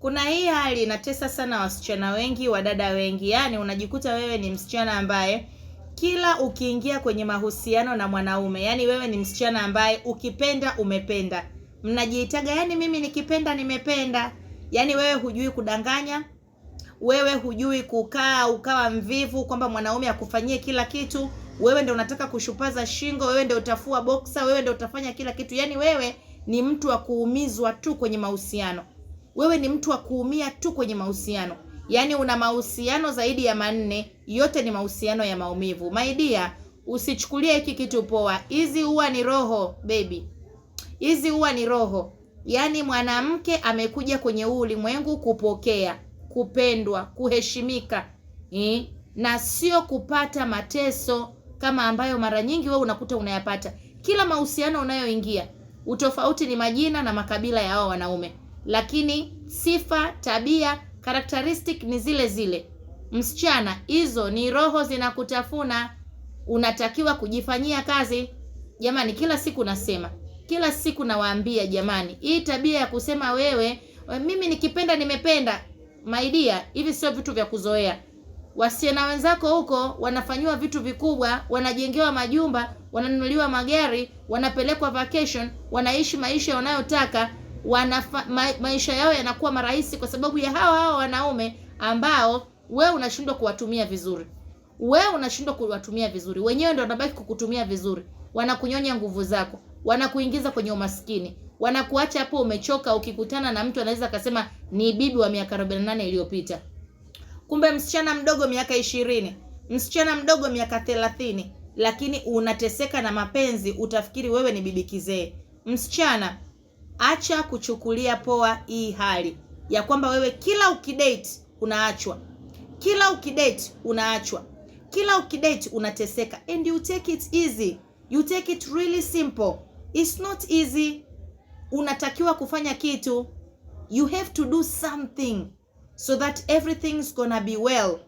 Kuna hii hali inatesa sana wasichana wengi, wadada wengi. Yaani unajikuta wewe ni msichana ambaye kila ukiingia kwenye mahusiano na mwanaume, yaani wewe ni msichana ambaye ukipenda umependa. Mnajiitaga yaani mimi nikipenda nimependa. Yaani wewe hujui kudanganya, wewe hujui kukaa ukawa mvivu kwamba mwanaume akufanyie kila kitu. Wewe ndio unataka kushupaza shingo, wewe ndio utafua boxer, wewe ndio utafanya kila kitu. Yaani wewe ni mtu wa kuumizwa tu kwenye mahusiano. Wewe ni mtu wa kuumia tu kwenye mahusiano. Yaani una mahusiano zaidi ya 4, yote ni mahusiano ya maumivu. My dear, usichukulie hiki kitu poa. Hizi huwa ni roho, baby. Hizi huwa ni roho. Yaani mwanamke amekuja kwenye huu ulimwengu kupokea, kupendwa, kuheshimika, na sio kupata mateso kama ambayo mara nyingi wewe unakuta unayapata. Kila mahusiano unayoingia, utofauti ni majina na makabila ya hao wanaume, lakini sifa, tabia, characteristic ni zile zile. Msichana, hizo ni roho zinakutafuna. Unatakiwa kujifanyia kazi. Jamani, kila siku nasema, kila siku nawaambia jamani, hii tabia ya kusema wewe mimi nikipenda nimependa, my dear, hivi sio vitu vya kuzoea. Wasichana wenzako huko wanafanywa vitu vikubwa, wanajengewa majumba, wananunuliwa magari, wanapelekwa vacation, wanaishi maisha wanayotaka, maisha yao yanakuwa marahisi kwa sababu ya hao wanaume ambao wewe unashindwa kuwatumia vizuri. Wewe unashindwa kuwatumia vizuri. Wenyewe ndio wanabaki kukutumia vizuri. Wanakunyonya nguvu zako, wanakuingiza kwenye umaskini, wanakuacha hapo umechoka. Ukikutana na mtu anaweza akasema ni bibi wa miaka 48 iliyopita. Kumbe msichana mdogo miaka 20, msichana mdogo miaka 30, lakini unateseka na mapenzi, utafikiri wewe ni bibi kizee. Msichana, acha kuchukulia poa hii hali ya kwamba wewe kila ukidate unaachwa, kila ukidate unaachwa, kila ukidate unateseka, and you take it easy. You take it really simple. It's not easy. Unatakiwa kufanya kitu. You have to do something so that everything's gonna be well.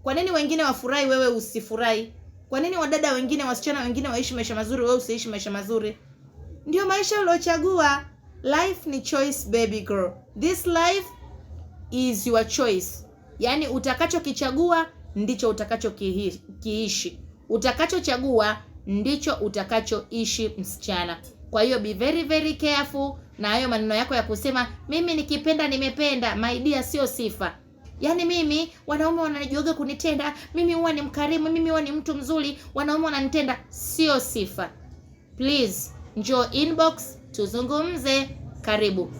Kwa nini wengine wafurahi wewe usifurahi? Kwa nini wadada wengine, wasichana wengine waishi maisha mazuri wewe usiishi maisha mazuri? Ndio maisha uliochagua. Life ni choice, baby girl. This life is your choice. Yaani utakachokichagua ndicho utakachokiishi. Utakachochagua ndicho utakachoishi, msichana. Kwa hiyo be very very careful na hayo maneno yako ya kusema mimi nikipenda nimependa. My dear, sio sifa. Yaani mimi wanaume wananijoga kunitenda, mimi huwa ni mkarimu, mimi huwa ni mtu mzuri, wanaume wananitenda, sio sifa. Please, njoo inbox tuzungumze. Karibu.